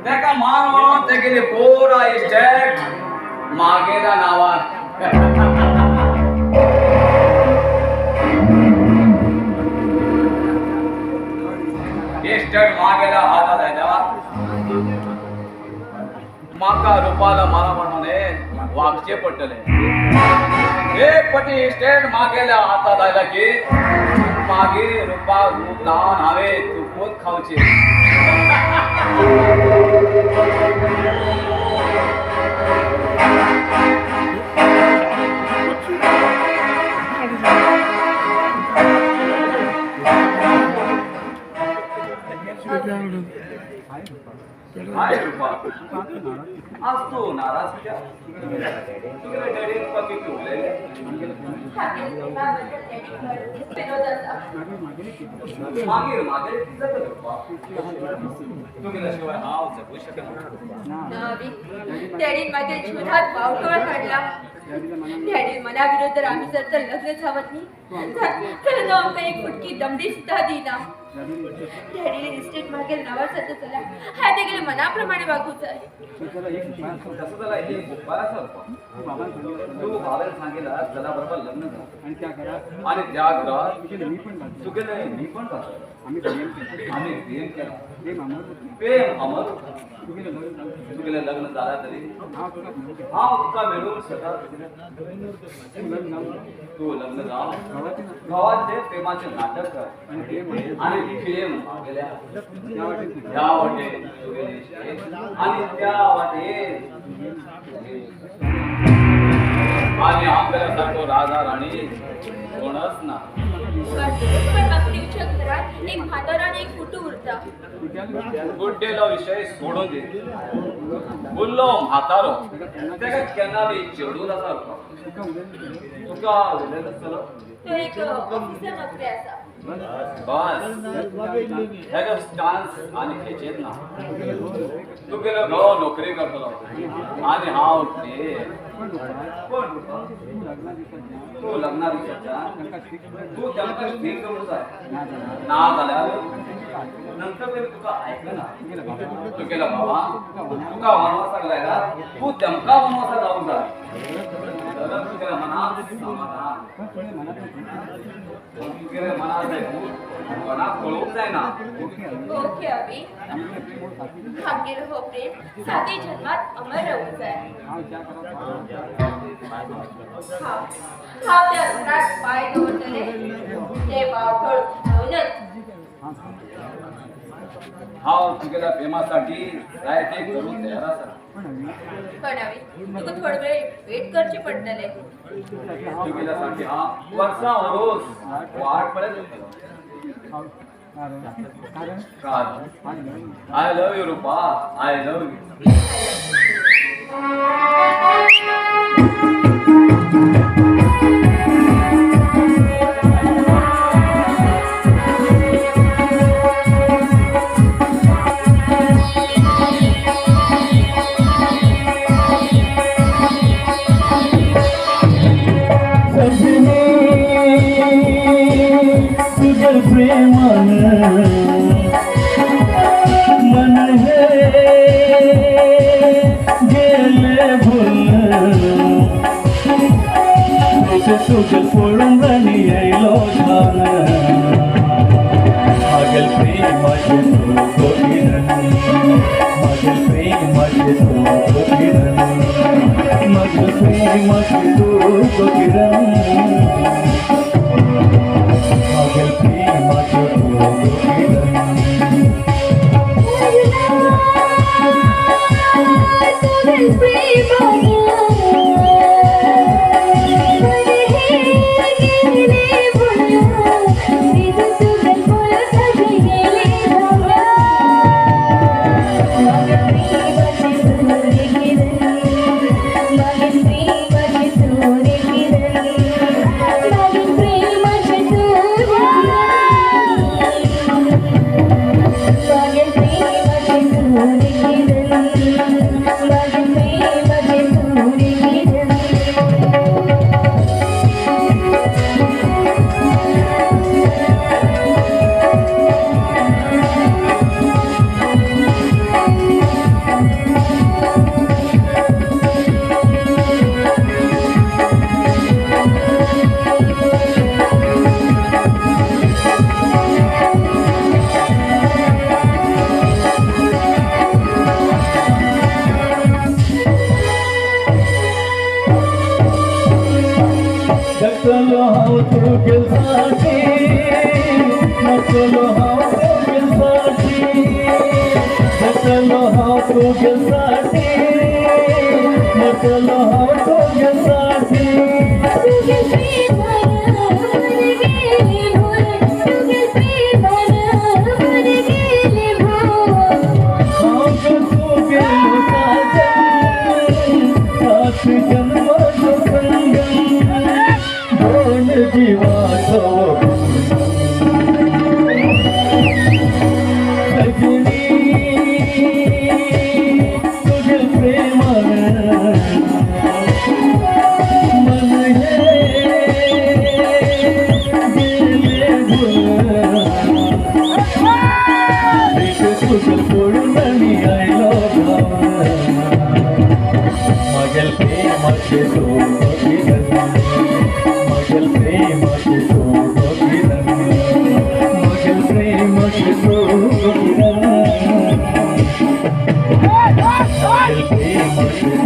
तेका मारून ते गेले पोरा इस्टेट मागेला नावा इस्टेट मागेला हातात आहे माका रुपाला मला म्हणाले वागचे पडटले एक पटी इस्टेट मागेला हातात आयला की मागे रुपा खूप लहान हवे तू पोत खावचे हाय रुपा आज तू नाराज क्या तुला डॅडी पक्की ठेवले मागे मागे जात रुपा तू गेल्याशिवाय हा जगू शकत नाही डॅडी माझ्या जीवनात वावटोळ काढला डॅडी मनाविरुद्ध आम्ही जर तर लग्न झावत नाही तर आमका एक फुटकी दमडी सुद्धा दिला डॅडीने इस्टेट मागेल नावासाठी चला हा ते गेले मनाप्रमाणे वागूच आहे तसं त्याला एक उपाय असा तू बाबाला सांगेला चला बरोबर लग्न झालं आणि त्या घरात चुकेलं मी पण आम्ही प्रेम केला प्रेम अमर चुकेलं लग्न झाला तरी हा तुका मिळून तू लग्न जाव गावात ते प्रेमाचे नाटक कर आणि प्रेम या वाटे आणि त्या वाटे आणि आपल्यासारखं राजा राणी कोणच ना एक म्हातारा आणि एक फुटू उरता गुड्डेला विषय सोडून दे बोललो म्हातारो त्याला केन्ना बी चिडून असा तुका उलयत चलो तो एक ऑफिसर नसले असा बस ह्याच्या चान्स आणि खेचेत ना तू गेलो गो नोकरी करतलो आणि हांव ते तू लग्ना दिवसाच्या तू तेमकां स्टीक करूंक जाय ना जाल्यार नंतर तरी तुका ऐकलं ना तू गेलो बाबा तुका वनवासाक लायला तू तेमकां वनवासाक लावूंक जाय जाल्यार तुगेल्या मनात समाधान तुगेल्या मनात कोणाक कळूंक जायना ओके अभी आमगेर हो प्रेम साती जन्मात अमर राहूंक जाय हांव त्या रुणात पाय दवरतले ते वावटोळ घेऊनच हांव तुगेल्या प्रेमासाठी जाय ते करूंक तयार आसा पण अभी तुका थोडे वेळ वेट करचे पडटले तुगेल्यासाठी हांव वर्सां वरोस वाट पळयत I love you, Rupa. I love you. सुगल फोडून राणी आयलो मागल प्रेमाचे तू गोपीरणी मागल प्रेमाचे तू गोपीरणी मागल प्रेमाचे तू गोपीरणी मागल प्रेमाचे तू गोपीरणी तुझ्यासाठी म्हटलं हा तुझ्यासाठी जन्माचं संगम दोन जीवाचं सजनी तुझे प्रेमानं मन हे गेले भुल तुझं सोडून मी आयलो मगल प्रेमाचे मगल प्रेमाचे मगल प्रेमाचे मगल प्रेमाचे मगल प्रेमाचे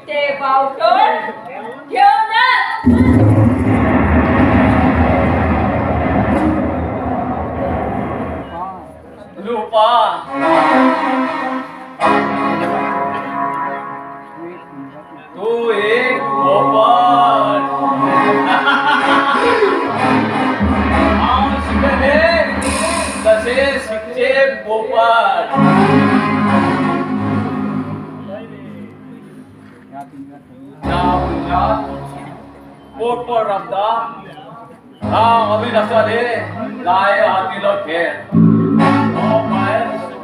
ते वावटोळ घेऊन रूपा तू एक पोपट शिकले तसे शिकचे पोपट पोपट रमदा हा अभिनसाले लाय हातीला खेळ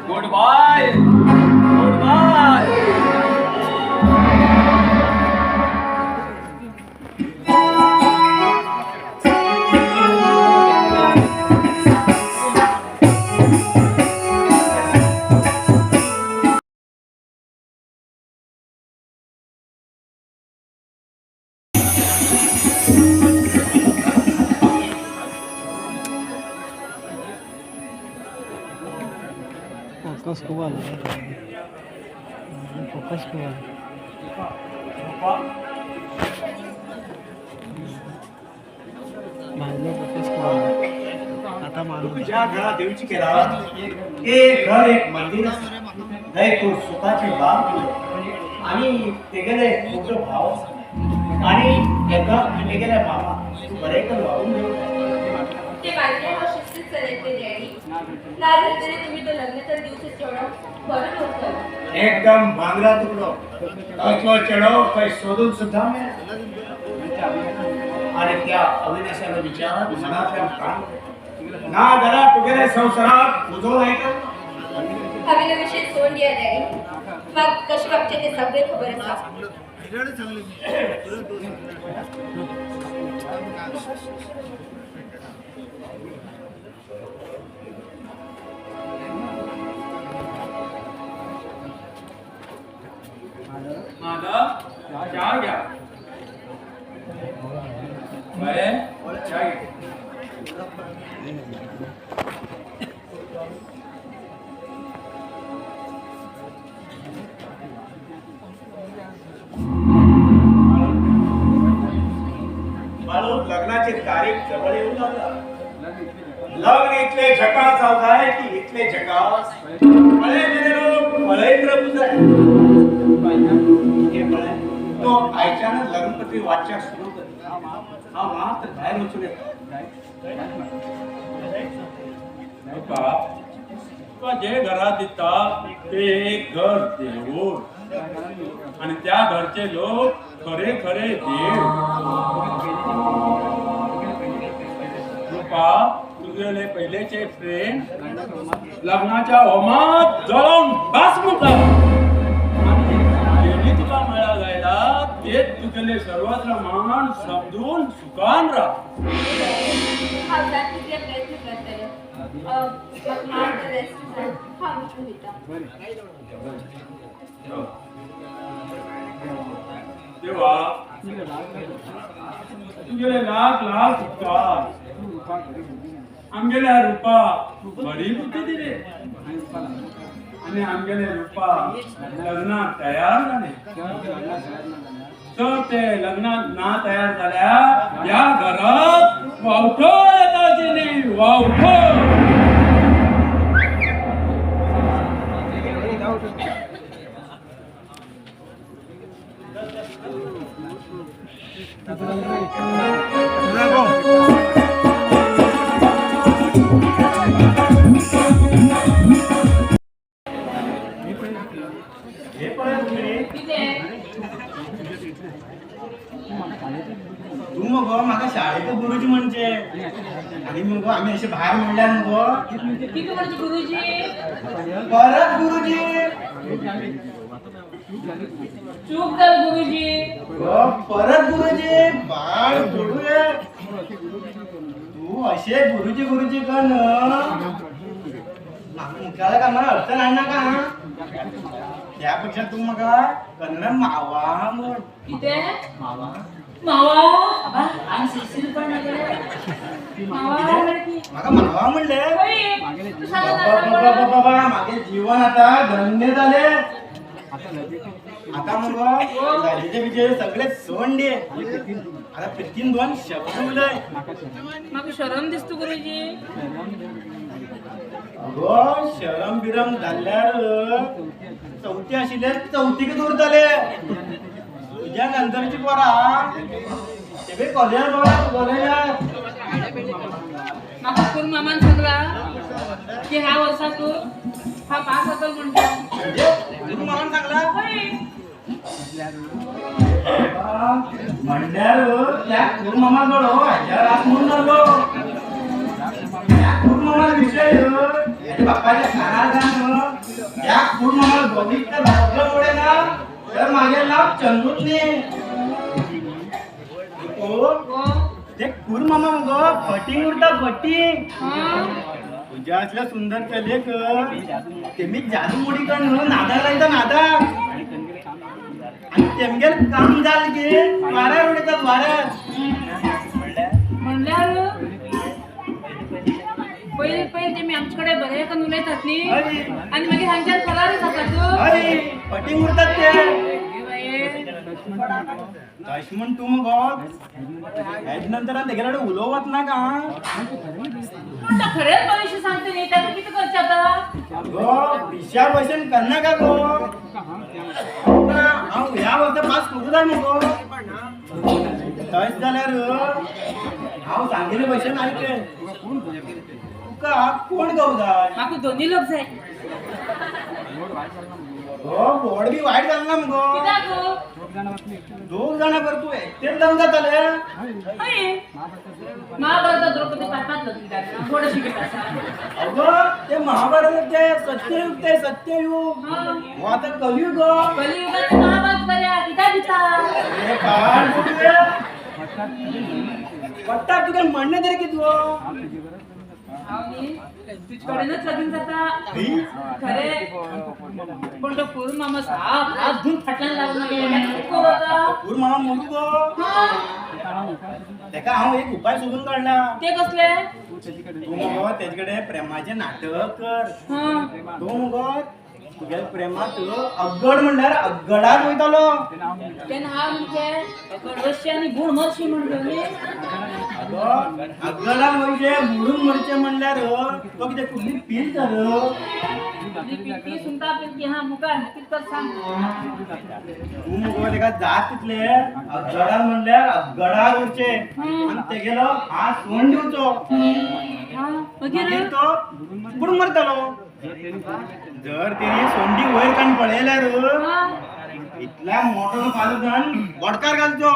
good bye good bye Fokus kuat. Fokus kuat. मानलो फोकस कुवाल. आता मानलो. ज्या घरात देवची केला ते घर एक मंदिर नाही तो सुखाची बाब आणि ते गेले मोठं भाव आणि एका ते गेले मामा तू बरे कर वाहून ते माझ्या शिस्तीत चालते डॅडी ना तरी तुम्ही तो लग्नाचा दिवस जेवढा बरं होतं एकदम भांगरा तुकडो तो चढव काही शोधून सुद्धा आणि त्या अविनाशाला विचार मनातल्या प्राण ना जरा तुझ्या संसारात उजवला आहे का? विषय सोड द्या डॅडी. मग कशी बाबचे ते सगळे खबर असतात. माझा चहा घ्या. बरे चहा घे. बाळू लग्नाची तारीख जवळ येऊ लागला. लग्न इथले झकास जाऊ आहे की इथले झकास फळे दिले लोक फळेंद्र बुजाय हे फळे तो आयच्यानं लग्नपत्री वाचा सुरू कर. हा मात्र बाहेर उचलून येतो. तुका जे घरात येतात ते एक घर देऊळ आणि त्या घरचे लोक खरे खरे देव. तुका तुझे पहिलेचे प्रेम लग्नाच्या होमात जळून भस्म झालं आणि तुला मिळा जायला ते तुझे सर्वत्र मान समजून सुखान राहा. प्रयत्न करते. देवा तुझे लाख लाख उपकार. आमगेल्या रूपा बरी बुद्धी दिली आणि आमगेले रूपा लग्नात तयार झाले. तर ते लग्नात ना तयार झाल्या या घरात वावठळ येतात गेली वावठळ. हे पण तू मग माका शाळेत गुरुजी म्हणजे आणि मग आम्ही असे बाहेर म्हणल्या मग गुरुजी परत गुरुजी चूक झाली गुरुजी. परत गुरुजी बाळ गुरुजी तू असे गुरुजी गुरुजी कर मुखाला का मला अर्थ नाही ना का? त्यापेक्षा तू मग कन्नड मावा म्हण. किती मावा मावा आणि शिशिर पण माका मावा म्हणले बाबा माझे जीवन आता धन्य झाले. आता मग झालेचे विजय सगळे सोंडे आता प्रीतीन दोन शब्द उलय माका शरम दिसतो गुरुजी. अगो शरम बिरम झाल्यार चौथी आशिल्ले चौथीक दूर झाले. तुझ्या नंतरची पोरा ते कॉलेज कॉलेजात माका पूर्ण मामान सांगला की ह्या वर्षातून हा पास होतो म्हणतो. तू मला सांगला म्हणल्यार त्या कुर्मामा जोडो ह्याच्या रात म्हणून आलो. त्या कुर्मामा विषय बाप्पाच्या कानात या कुर्मामा बघितलं भाजल्यामुळे ना तर माझे नाव चंदूतने ते कुर्मामा मग फटिंग उडता फटिंग तुझ्या असल्या सुंदर कलेक ते मी जादूमुडी करून नादा राहता नादा आणि तेमगेर काम झालं की वाऱ्यावर उडतात वाऱ्यात म्हणल्यार पहिले पहिले ते मी आमच्याकडे बरे का उलयतात न्ही आणि मागीर हांच्यात फरार जातात. अरे फटिंग उडतात ते दुश्मन तू मग नंतर तेगेला उलवत ना का खरेच पैसे सांगते न्ही त्याचं किती खर्च आता गो विषया पैशान करना का गो हांव ह्या वर्सा पास करू जाय मगो तश जाल्यार हांव सांगिल्ले पैसे नाही ते तुका कोण गाव जाय. म्हाका दोन्ही लोक जाय. बोर्ड बी वाईट झालं ना मगो कित्याक गो? दोघ जण करतो एकटेच जाऊन जाताले अये, महाभारतात द्रौपदी पाच कित्याक ना? थोडं शिकत असा. अगं ते महाभारत ते सत्ययुग ते सत्ययुग हा. हो आता कलियुग कलियुगात महाभारत बऱ्या कित्याक दिता? अरे काय बोलूया पट्टा तुका म्हणणं तरी किती हो तुझकडेनच लगीन जाता खरे पण तो पूर्ण मामा साप हात धुवून फाटल्यान लागला पूर मामा म्हणू गो तेका हांव एक उपाय सोदून काढला ते कसले तू मगो तेजकडे प्रेमाचे नाटक कर तू मगो तुझ्या प्रेमात अग्गड म्हणल्यार अग्गडाक वयतालो ते नाव म्हणजे कडवशी आणि गुण मरशी म्हणलो न्ही अगं अग्गडाक वयचे मुडून मरचे म्हणल्यार तो कितें कुठली पील तर ती सुंगटा पिलकी हा मुका नक्कीच कर सांग तू मगो तेका जात तितले अग्गडाक म्हणल्यार अग्गडाक वयचे आणि तेगेलो हात सोंड दिवचो हा मागीर वगैरे तो बुडून मरतालो जर तेणी सोंडी वयर काडून पळयल्यार इतल्या मोठो फालुदान वडकार घालचो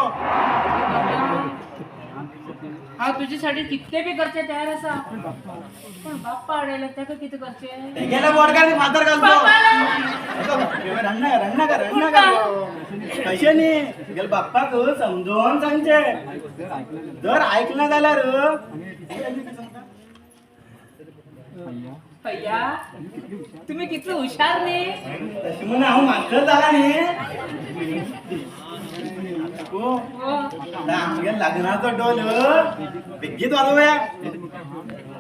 हा तुझ्यासाठी कितले बी करचे तयार असा पण बाप्पा अडयला त्याका किती करचे तेगेल्या वडकार फातर घालचो बाप्पाला रण्णाका तशें न्ही तुगेल्या बाप्पाक समजोवन सांगचे जर ऐकना जाल्यार भैया तुम्ही किती हुशार न्ही तशें म्हणून हांव मास्टर जाला न्ही हो आमगे लग्नाचो डोल बेगीत वाजोवया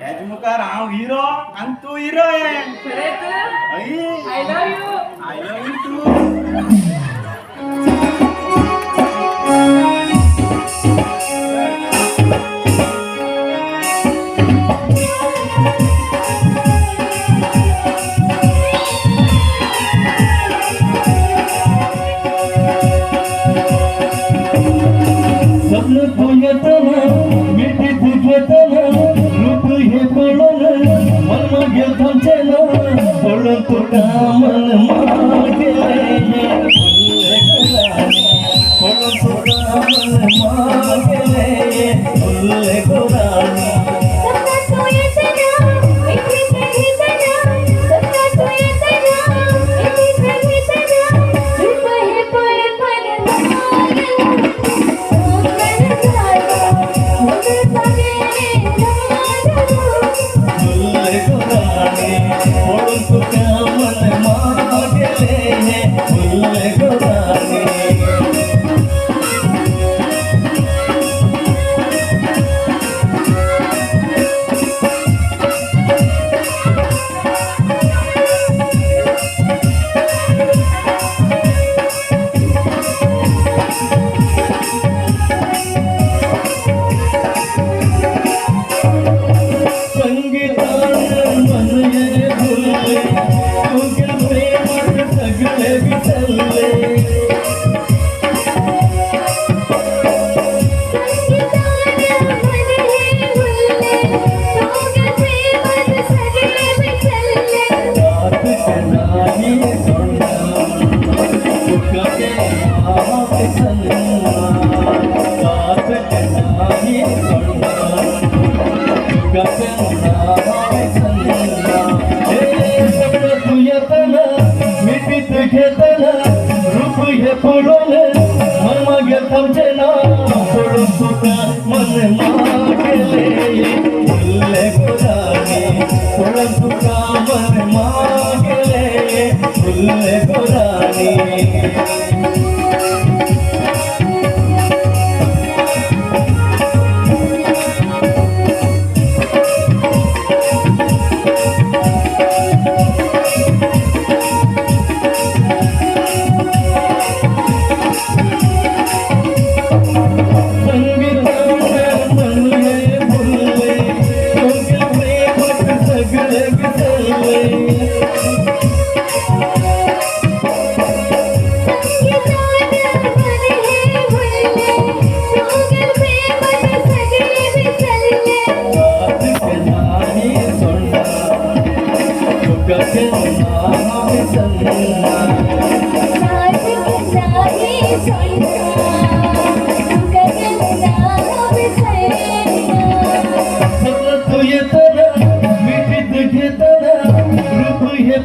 हेज मुखार हांव हिरो आनी तूं हिरोईन खरेच I I love you I love you too स्वप्न तुझ्यातलं मिठी तुझ्यातलं रूप हे पळलं मन मागे थांबचेलं पळून तुला मन मागे पळून तुला मन मागे फुले गुलाबी फुले गुलाबी पळून तुला मन मागे फुले गुलाबी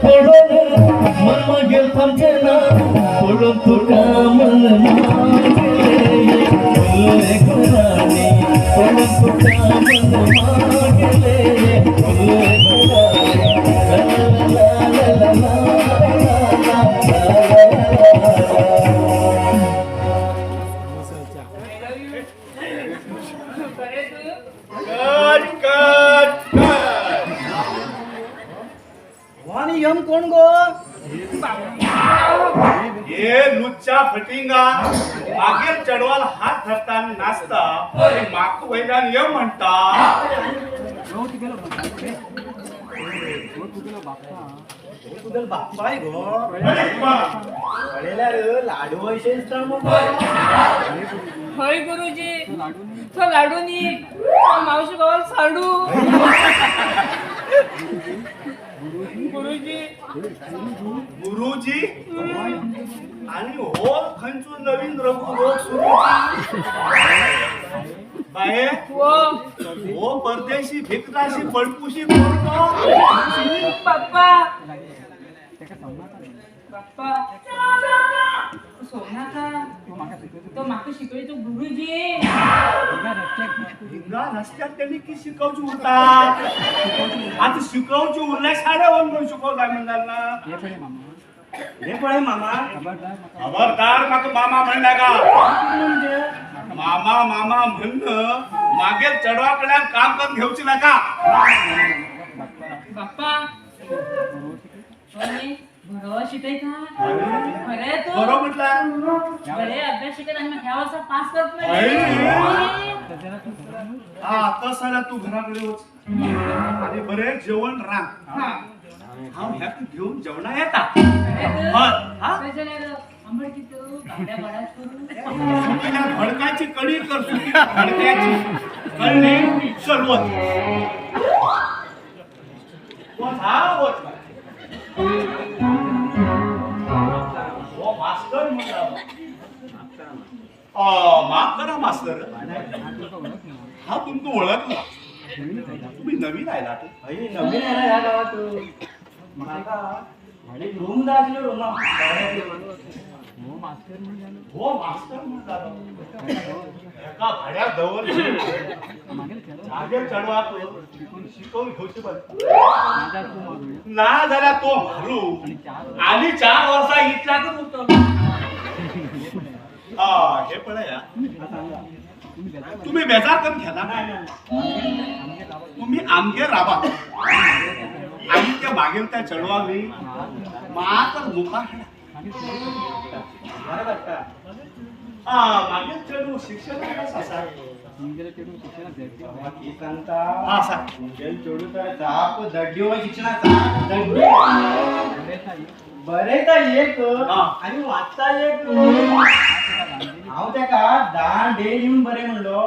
पडून मन मागेल थांबते ना पडून तुका मन मागेले फुले गुराणी पडून तुका मन मागेले फुले गुराणी ला ला ला वाणी यम कोण गो ये लुच्चा फटिंगा मागीर चढवाल हात धरताना नाचता आणि माक वैदान ये म्हणता तुझं बाप्पाय गो पडेल्या रे लाडू वैशेष होय गुरुजी तो लाडूनी मावशी गावात साडू गुरुजी गुरुजी आणि हो खंचून नवीन रोग सुरू बाहे हो परदेशी भिकताशी पडपुशी करतो पप्पा पप्पा सोनाका तो माका शिकवतो गुरुजी हिंगा रस्त्यात त्यांनी की शिकवची उरता आता शिकवची उरल्या साड्या म्हणून शिकवताय म्हणणार ना हे पळे मामा खबरदार माका मामा म्हणला का मामा मामा म्हणणं मागे चढवाकडे काम करून घेऊची नका बाप्पा बरोबर शिकायचा बरे तू बरोबर म्हटला बरे अभ्यास शिकत आणि ह्या वर्षात पास करत नाही हा तसाला तू घराकडे होच आणि बरे जेवण राख हा ह्या तू घेऊन जेवणा येता आंबट किती भाड्या भाड्यात करू सुकीला भडकाची कडी कर सुकीला भडकाची कळली सर्वच मास्तर माफ करा मास्तर हा तुमचं ओळखला तुम्ही नवीन आयला नवीन आहे ना या गावात माका एक रूम दाखलो रूम हो मास्तर म्हणून एका भाड्या जवळ मागे चढवा शिकवून घेऊची ना झाला तो मारू आणि 4 वर्षा इथलाच होतो हे पण या तुम्ही बेजार करून घ्या ना तुम्ही आमगे राबा आणि त्या मागेल त्या चढवावी मात्र मुका मागेल चढू शिक्षण असा बरे का एक आणि वाचता एक हांव तेका दांडे लिहून बरे म्हणलो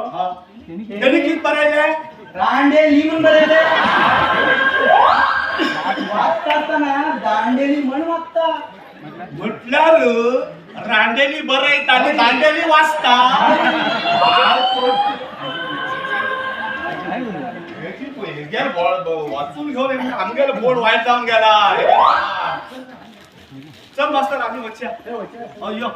त्यांनी किती बरायले दांडे लिहून बरेले वाचता असताना दांडेली म्हण वाचता म्हटल्यार रांडेली बरं येत आणि दांडेली वाचता वाचून घेऊन आमगेला बोर्ड वाईट जाऊन गेला चल मास्तर आम्ही वच्च्या अय्यो